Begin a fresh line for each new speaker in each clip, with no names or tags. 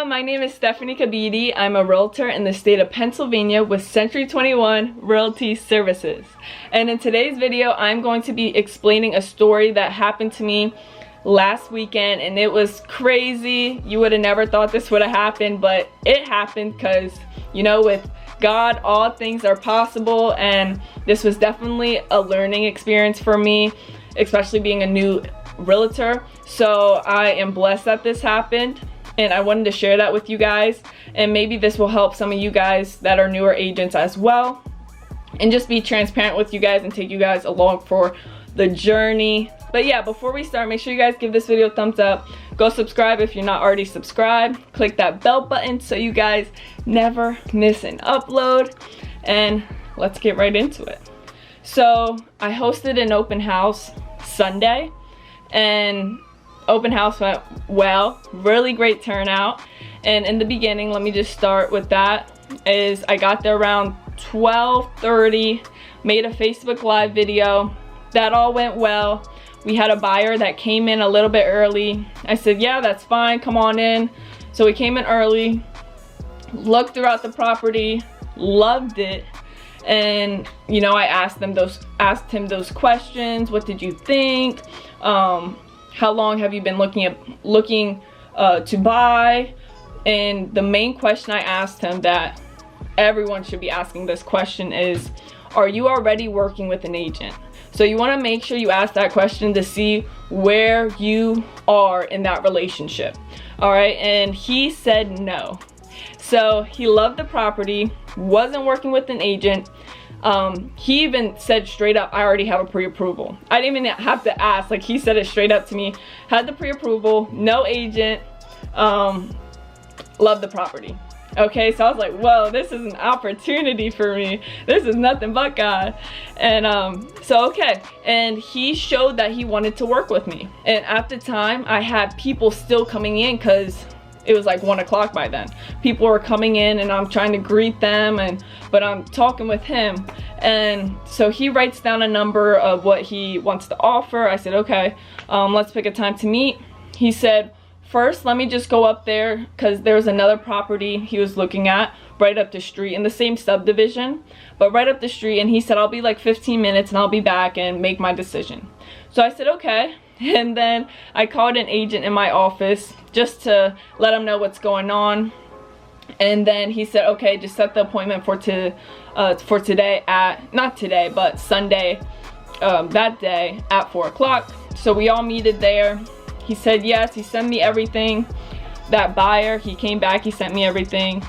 Hello, my name is Stefanie Kebede. I'm a realtor in the state of Pennsylvania with Century 21 Realty Services. And in today's video, I'm going to be explaining a story that happened to me last weekend, and it was crazy. You would have never thought this would have happened, but it happened because, you know, with God, all things are possible, and this was definitely a learning experience for me, especially being a new realtor. So I am blessed that this happened, and I wanted to share that with you guys, and maybe this will help some of you guys that are newer agents as well, and just be transparent with you guys and take you guys along for the journey. But yeah, before we start, make sure you guys give this video a thumbs up. Go subscribe if you're not already subscribed. Click that bell button so you guys never miss an upload. And let's get right into it. So I hosted an open house Sunday, and open house went well. Really great turnout. And in the beginning, let me just start with that, is I got there around 12:30, made a Facebook Live video. That all went well. We had a buyer that came in a little bit early. I said, yeah, that's fine, come on in. So we came in early, looked throughout the property, loved it. And you know, I asked him those questions. What did you think? How long have you been looking to buy? And the main question I asked him, that everyone should be asking this question, is, are you already working with an agent? So you want to make sure you ask that question to see where you are in that relationship. All right, and he said no. So he loved the property, wasn't working with an agent. He even said straight up, I already have a pre-approval. I didn't even have to ask, like, he said it straight up to me. Had the pre-approval, no agent, loved the property. Okay, so I was like, whoa, this is an opportunity for me. This is nothing but God. And so okay, and he showed that he wanted to work with me. And at the time, I had people still coming in because it was like 1 o'clock by then. People were coming in, and I'm trying to greet them, but I'm talking with him. And so he writes down a number of what he wants to offer. I said, okay, let's pick a time to meet. He said, first, let me just go up there, because there's another property he was looking at right up the street in the same subdivision, but right up the street. And he said, I'll be like 15 minutes and I'll be back and make my decision. So I said, okay. And then I called an agent in my office just to let him know what's going on. And then he said, okay, just set the appointment for today at, not today, but Sunday, that day at 4 o'clock. So we all meted there. He said yes. He sent me everything. That buyer, he came back, he sent me everything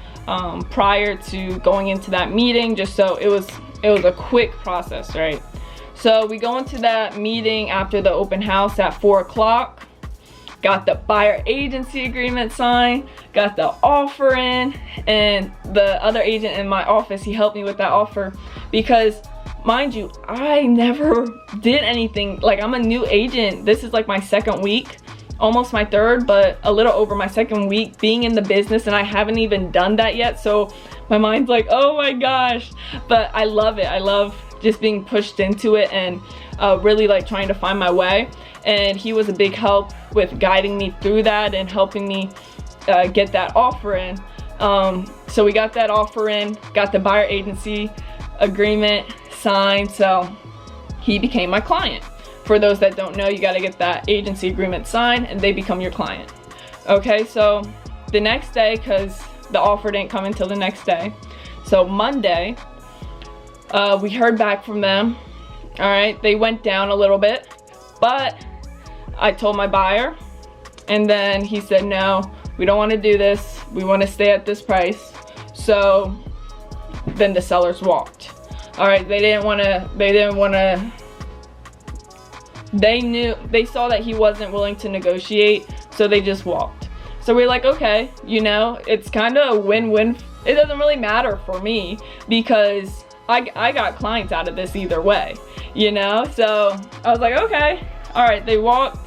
prior to going into that meeting, just so it was a quick process, right? So we go into that meeting after the open house at 4 o'clock. Got the buyer agency agreement signed, got the offer in, and the other agent in my office, he helped me with that offer because, mind you, I never did anything. Like, I'm a new agent. This is like my second week, almost my third, but a little over my second week being in the business, and I haven't even done that yet. So my mind's like, oh my gosh, but I love it. I love just being pushed into it and really like trying to find my way. And he was a big help with guiding me through that and helping me get that offer in. So we got that offer in, got the buyer agency agreement signed, so he became my client. For those that don't know, you got to get that agency agreement signed and they become your client. Okay, so the next day, because the offer didn't come until the next day, so Monday, we heard back from them. All right, they went down a little bit, but I told my buyer, and then he said, no, we don't want to do this, we want to stay at this price. So then the sellers walked. All right, they saw that he wasn't willing to negotiate, so they just walked. So we're like, okay, you know, it's kind of a win-win. It doesn't really matter for me because I got clients out of this either way, you know? So I was like, okay, all right, they walked.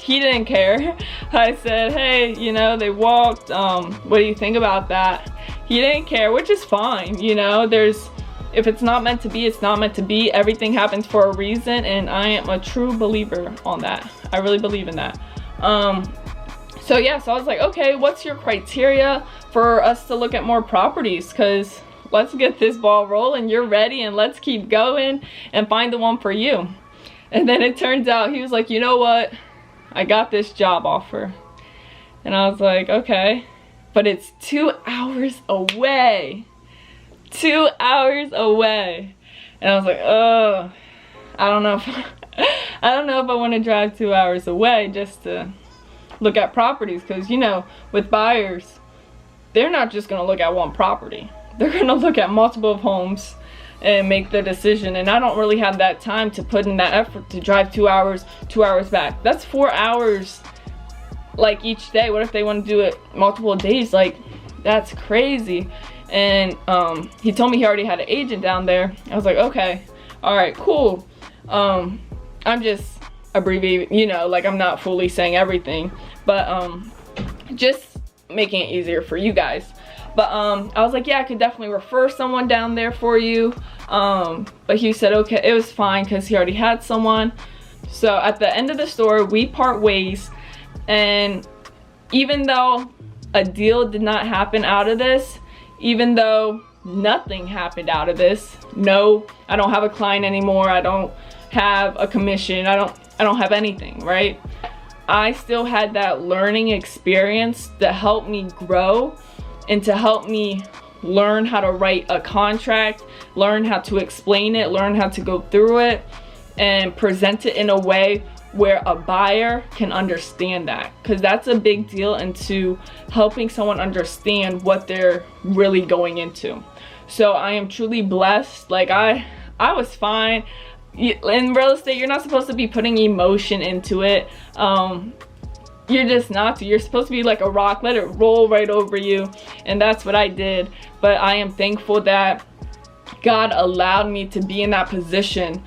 He didn't care. I said, hey, you know, they walked, what do you think about that? He didn't care, which is fine, you know. If it's not meant to be, it's not meant to be. Everything happens for a reason, and I am a true believer on that. I really believe in that. So yeah, so I was like, okay, what's your criteria for us to look at more properties? Because let's get this ball rolling. You're ready, and let's keep going and find the one for you. And then it turns out he was like, you know what? I got this job offer. And I was like, okay, but it's 2 hours away. 2 hours away. And I was like, oh, I don't know if I don't know if I want to drive 2 hours away just to look at properties, because you know, with buyers, they're not just going to look at one property. They're going to look at multiple homes and make their decision, and I don't really have that time to put in that effort to drive 2 hours back. That's 4 hours like each day. What if they want to do it multiple days? Like, that's crazy. And he told me he already had an agent down there. I was like, okay, all right, cool. I'm just abbreviating, you know, like I'm not fully saying everything, but just making it easier for you guys. But I was like, yeah, I could definitely refer someone down there for you. But he said, okay, it was fine because he already had someone. So at the end of the story, we part ways. And even though a deal did not happen out of this, even though nothing happened out of this, no, I don't have a client anymore, I don't have a commission, I don't have anything, right? I still had that learning experience to help me grow and to help me learn how to write a contract, learn how to explain it, learn how to go through it and present it in a way where a buyer can understand that, because that's a big deal into helping someone understand what they're really going into. So I am truly blessed. Like I was fine. In real estate, you're not supposed to be putting emotion into it. You're just not to. You're supposed to be like a rock, let it roll right over you, and that's what I did. But I am thankful that God allowed me to be in that position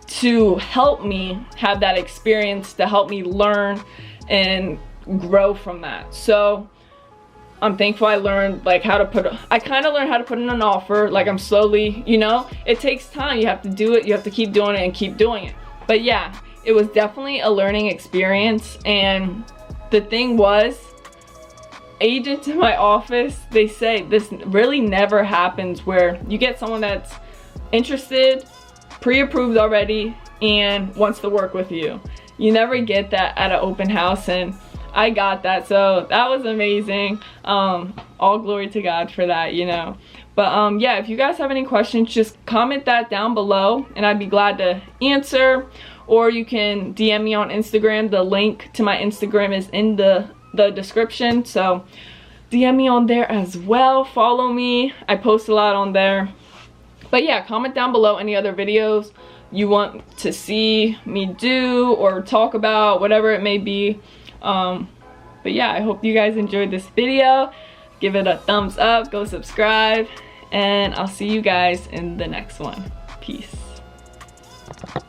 to help me have that experience, to help me learn and grow from that. So I'm thankful I learned like how to I kind of learned how to put in an offer. Like I'm slowly, you know, it takes time. You have to do it. You have to keep doing it and keep doing it. But yeah, it was definitely a learning experience. And the thing was, agents in my office, they say this really never happens where you get someone that's interested, pre-approved already, and wants to work with you. You never get that at an open house, and I got that, so that was amazing. All glory to God for that, you know. But yeah, if you guys have any questions, just comment that down below and I'd be glad to answer. Or you can DM me on Instagram. The link to my Instagram is in the description, so DM me on there as well. Follow me, I post a lot on there. But yeah, comment down below any other videos you want to see me do or talk about, whatever it may be. But yeah, I hope you guys enjoyed this video. Give it a thumbs up, go subscribe, and I'll see you guys in the next one. Peace.